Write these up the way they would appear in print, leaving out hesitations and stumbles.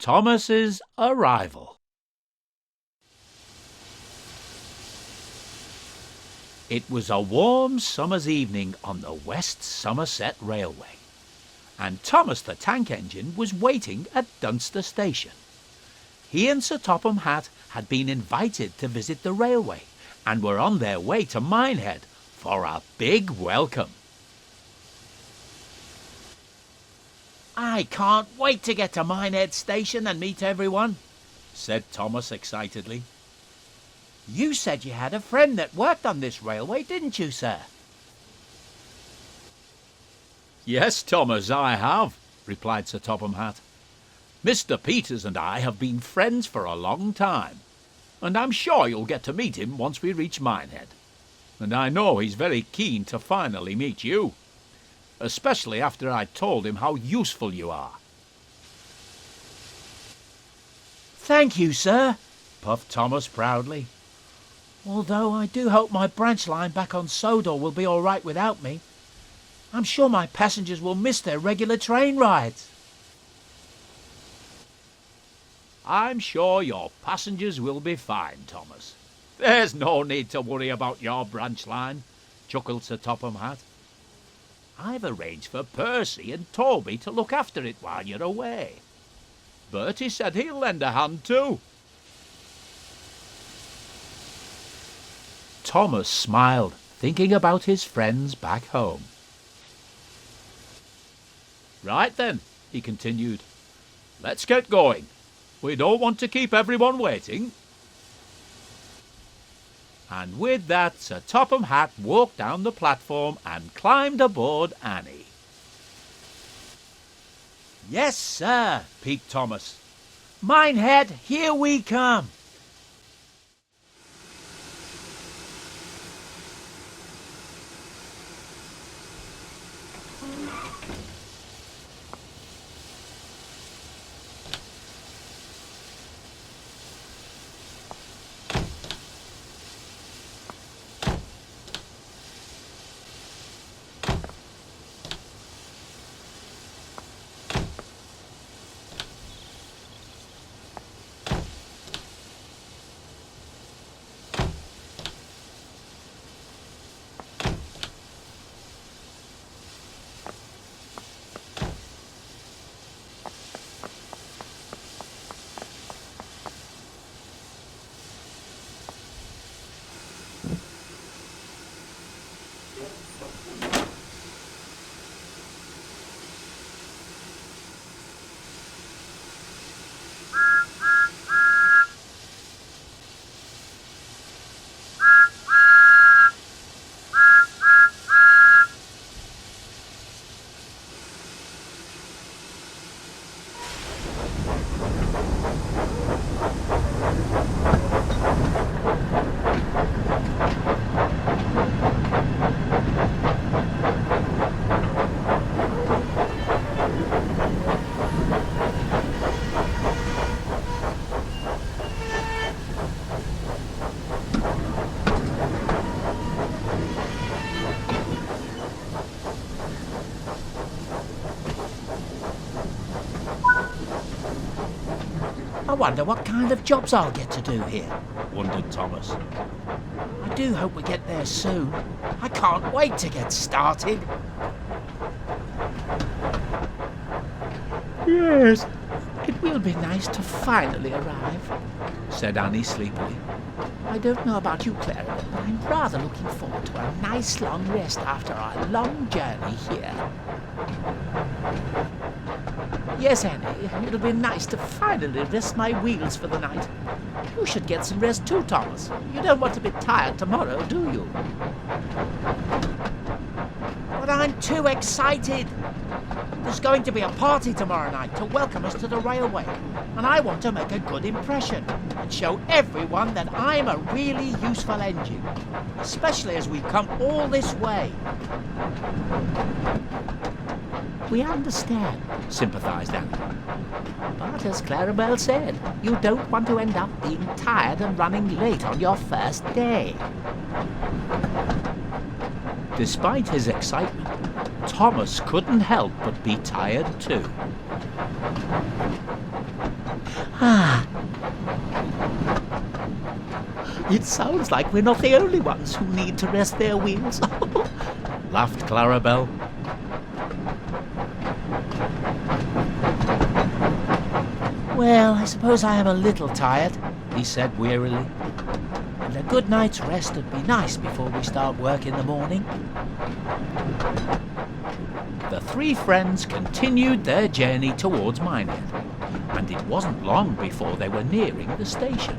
Thomas's arrival. It was a warm summer's evening on the West Somerset Railway, and Thomas the Tank Engine was waiting at Dunster Station. He and Sir Topham Hatt had been invited to visit the railway and were on their way to Minehead for a big welcome. "I can't wait to get to Minehead Station and meet everyone," said Thomas excitedly. "You said you had a friend that worked on this railway, didn't you, sir?" "Yes, Thomas, I have," replied Sir Topham Hatt. "Mr. Peters and I have been friends for a long time, and I'm sure you'll get to meet him once we reach Minehead. And I know he's very keen to finally meet you, especially after I told him how useful you are." "Thank you, sir," puffed Thomas proudly. "Although I do hope my branch line back on Sodor will be all right without me. I'm sure my passengers will miss their regular train rides." "I'm sure your passengers will be fine, Thomas. There's no need to worry about your branch line," chuckled Sir Topham Hatt. "I've arranged for Percy and Toby to look after it while you're away. Bertie said he'll lend a hand too." Thomas smiled, thinking about his friends back home. "Right then," he continued, "let's get going. We don't want to keep everyone waiting." And with that, Sir Topham Hatt walked down the platform and climbed aboard Annie. "Yes, sir," peeped Thomas. "Minehead, here we come." "I wonder what kind of jobs I'll get to do here," wondered Thomas. "I do hope we get there soon. I can't wait to get started." "Yes, it will be nice to finally arrive," said Annie sleepily. "I don't know about you, Clara, but I'm rather looking forward to a nice long rest after our long journey here." "Yes, Annie, it'll be nice to finally rest my wheels for the night. You should get some rest too, Thomas. You don't want to be tired tomorrow, do you?" "But I'm too excited. There's going to be a party tomorrow night to welcome us to the railway, and I want to make a good impression and show everyone that I'm a really useful engine, especially as we've come all this way." "We understand," sympathised Annie. "But as Clarabelle said, you don't want to end up being tired and running late on your first day." Despite his excitement, Thomas couldn't help but be tired too. Ah. It sounds like we're not the only ones who need to rest their wheels, laughed Clarabelle. Well, I suppose I am a little tired, he said wearily. And a good night's rest would be nice before we start work in the morning. The three friends continued their journey towards Minehead, and it wasn't long before they were nearing the station.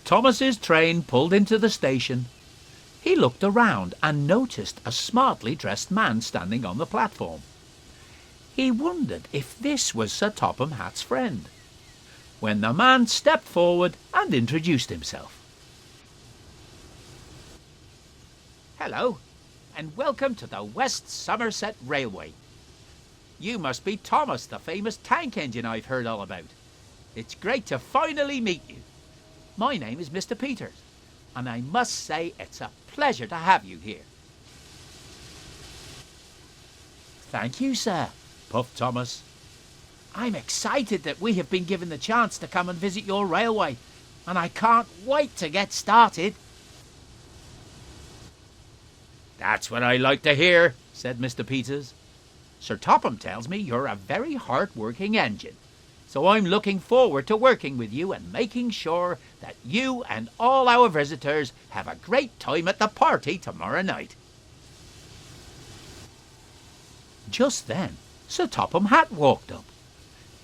Thomas's train pulled into the station, he looked around and noticed a smartly dressed man standing on the platform. He wondered if this was Sir Topham Hatt's friend, when the man stepped forward and introduced himself. "Hello, and welcome to the West Somerset Railway. You must be Thomas, the famous tank engine I've heard all about. It's great to finally meet you. My name is Mr. Peters, and I must say it's a pleasure to have you here." "Thank you, sir," puffed Thomas. "I'm excited that we have been given the chance to come and visit your railway, and I can't wait to get started." "That's what I like to hear," said Mr. Peters. "Sir Topham tells me you're a very hard-working engine, so I'm looking forward to working with you and making sure that you and all our visitors have a great time at the party tomorrow night." Just then, Sir Topham Hatt walked up.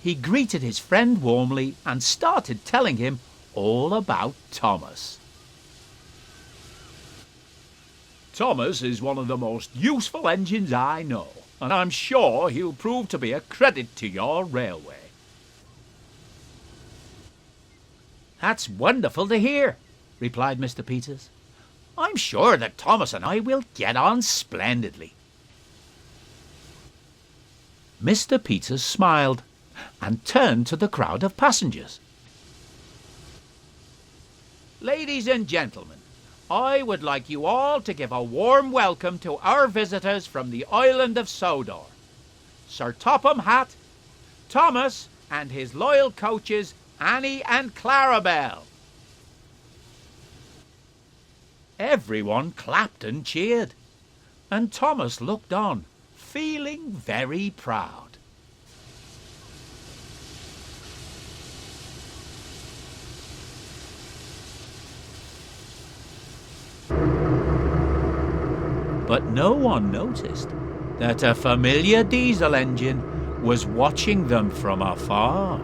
He greeted his friend warmly and started telling him all about Thomas. "Thomas is one of the most useful engines I know, and I'm sure he'll prove to be a credit to your railway." "That's wonderful to hear," replied Mr. Peters. "I'm sure that Thomas and I will get on splendidly." Mr. Peters smiled and turned to the crowd of passengers. "Ladies and gentlemen, I would like you all to give a warm welcome to our visitors from the island of Sodor, Sir Topham Hatt, Thomas, and his loyal coaches Annie and Clarabelle." Everyone clapped and cheered, and Thomas looked on, feeling very proud. But no one noticed that a familiar diesel engine was watching them from afar.